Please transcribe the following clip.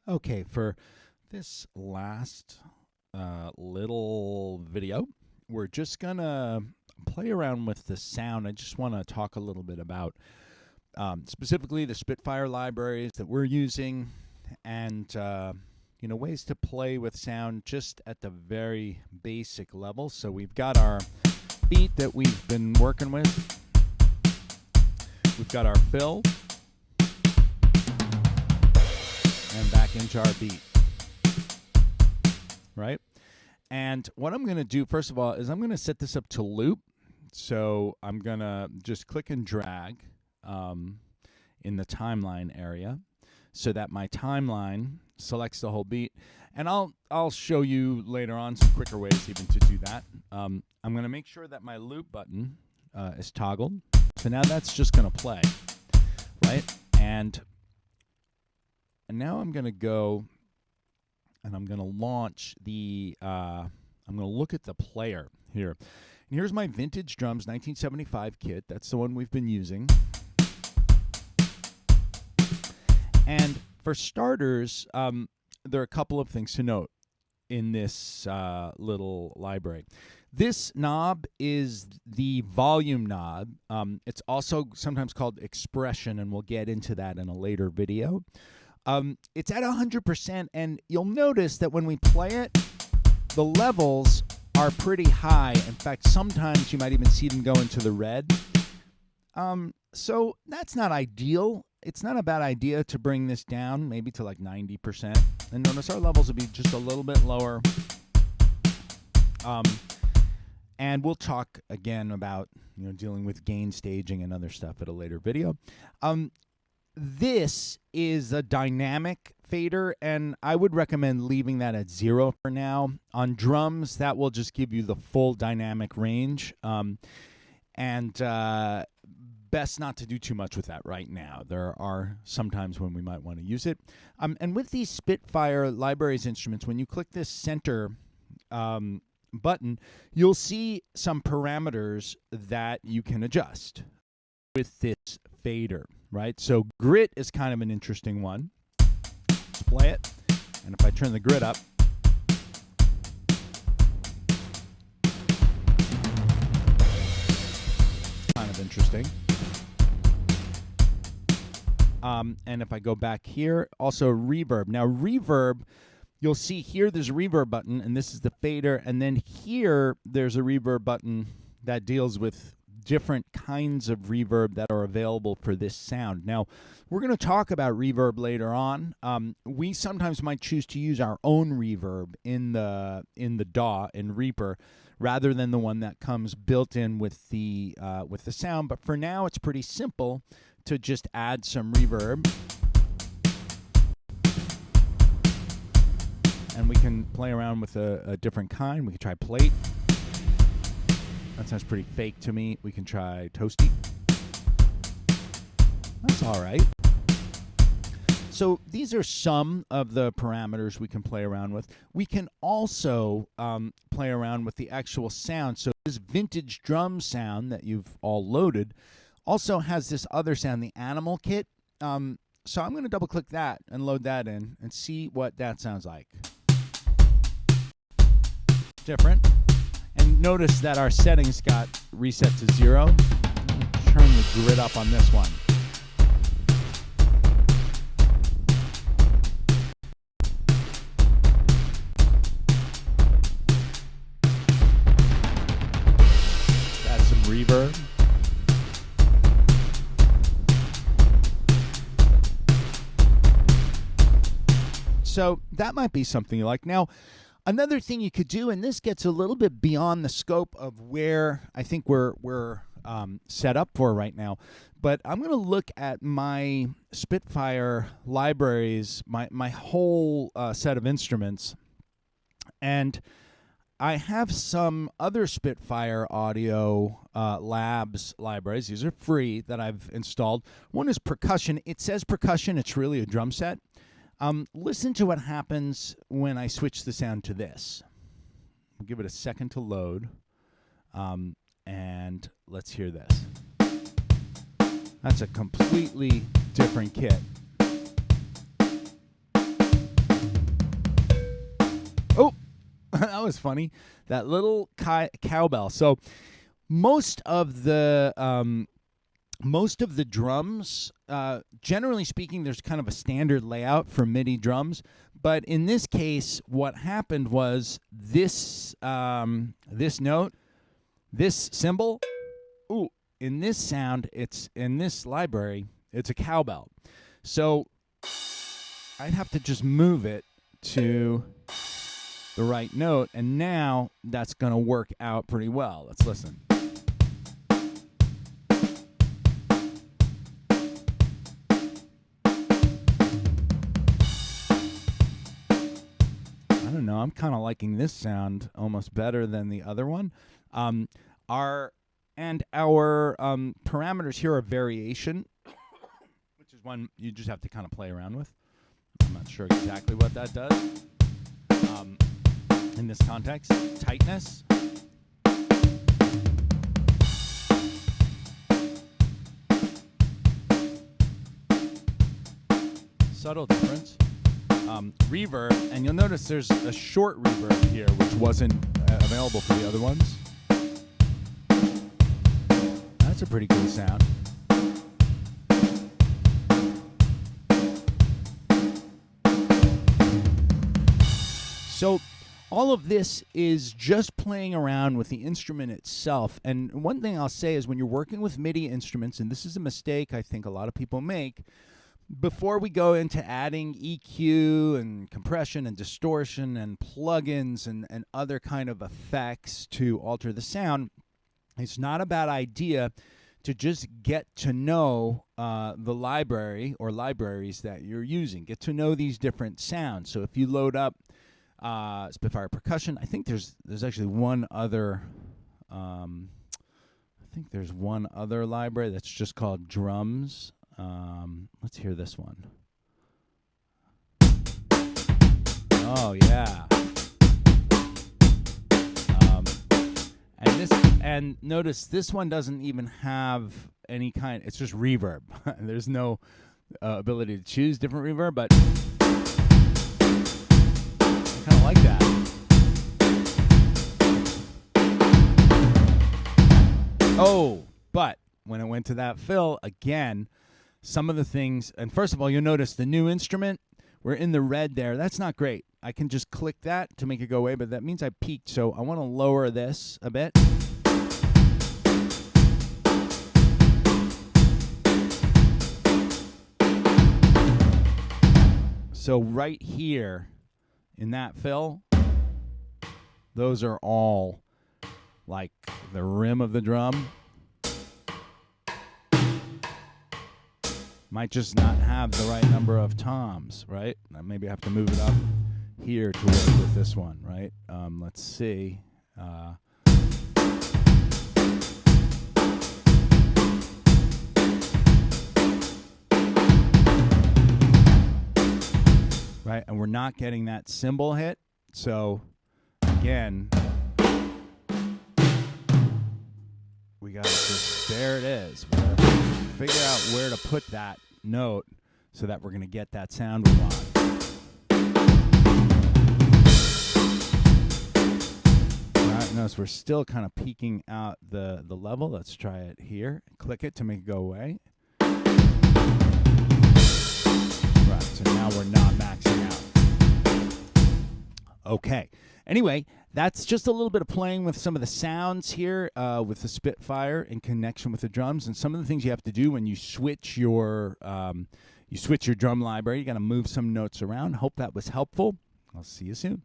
Okay, for this last little video, we're just gonna play around with the sound. I just want to talk a little bit about specifically the Spitfire libraries that we're using, and ways to play with sound just at the very basic level. So we've got our beat that we've been working with. We've got our fill, and back into our beat, right? And what I'm going to do, first of all, is I'm going to set this up to loop. So I'm going to just click and drag in the timeline area so that my timeline selects the whole beat. And I'll show you later on some quicker ways even to do that. I'm going to make sure that my loop button is toggled. So now that's just going to play, right? And now I'm going to go and I'm going to launch the, I'm going to look at the player here. And here's my vintage drums 1975 kit. That's the one we've been using. And for starters, there are a couple of things to note in this little library. This knob is the volume knob. It's also sometimes called expression, and we'll get into that in a later video. It's at 100%, and you'll notice that when we play it, the levels are pretty high. In fact, sometimes you might even see them go into the red. So that's not ideal. It's not a bad idea to bring this down maybe to like 90%. And notice our levels will be just a little bit lower. And we'll talk again about dealing with gain staging and other stuff at a later video. This is a dynamic fader, and I would recommend leaving that at 0 for now. On drums, that will just give you the full dynamic range. And best not to do too much with that right now. There are some times when we might want to use it. And with these Spitfire libraries instruments, when you click this center button, you'll see some parameters that you can adjust with this fader, right? So grit is kind of an interesting one. Let's play it. And if I turn the grit up, kind of interesting. And if I go back here, also reverb. Now reverb, you'll see here there's a reverb button, and this is the fader. And then here there's a reverb button that deals with different kinds of reverb that are available for this sound. Now, we're going to talk about reverb later on. We sometimes might choose to use our own reverb in the DAW in Reaper rather than the one that comes built in with the sound. But for now, it's pretty simple to just add some reverb. And we can play around with a different kind. We can try plate. That sounds pretty fake to me. We can try toasty. That's all right. So these are some of the parameters we can play around with. We can also play around with the actual sound. So this vintage drum sound that you've all loaded also has this other sound, the animal kit. So I'm going to double click that and load that in and see what that sounds like. Different. And notice that our settings got reset to 0. Turn the grid up on this one. Add some reverb. So that might be something you like. Now, another thing you could do, and this gets a little bit beyond the scope of where I think we're set up for right now, but I'm going to look at my Spitfire libraries, my whole set of instruments, and I have some other Spitfire Audio Labs libraries. These are free that I've installed. One is percussion. It says percussion. It's really a drum set. Listen to what happens when I switch the sound to this. We'll give it a second to load, and let's hear this. That's a completely different kit. That was funny. That little cowbell. So most of the drums, generally speaking, there's kind of a standard layout for MIDI drums. But in this case, what happened was this note, this cymbal, in this sound, it's in this library, it's a cowbell. So I'd have to just move it to the right note, and now that's going to work out pretty well. Let's listen. I don't know. I'm kind of liking this sound almost better than the other one. Our parameters here are variation, which is one you just have to kind of play around with. I'm not sure exactly what that does in this context. Tightness. Subtle difference. Reverb, and you'll notice there's a short reverb here, which wasn't available for the other ones. That's a pretty cool sound. So all of this is just playing around with the instrument itself. And one thing I'll say is when you're working with MIDI instruments, and this is a mistake I think a lot of people make, before we go into adding EQ and compression and distortion and plugins and other kind of effects to alter the sound, it's not a bad idea to just get to know the library or libraries that you're using. Get to know these different sounds. So if you load up Spitfire Percussion, I think there's actually one other. I think there's one other library that's just called drums. Let's hear this one. Oh yeah. And notice this one doesn't even have any kind. It's just reverb. There's no ability to choose different reverb, but I kind of like that. Oh, but when it went to that fill again, some of the things, and first of all, you'll notice the new instrument, we're in the red there. That's not great. I can just click that to make it go away, but that means I peaked, so I want to lower this a bit. So right here in that fill, those are all like the rim of the drum. Might just not have the right number of toms, right? Maybe I have to move it up here to work with this one, right? Let's see. Right, and we're not getting that cymbal hit. So, again, we got to just, there it is. We got to figure out where to put that note so that we're going to get that sound we want. All right, notice we're still kind of peaking out the level. Let's try it here. Click it to make it go away. Right, so now we're not maxing out. Okay. Anyway, that's just a little bit of playing with some of the sounds here with the Spitfire in connection with the drums, and some of the things you have to do when you switch your drum library. You got to move some notes around. Hope that was helpful. I'll see you soon.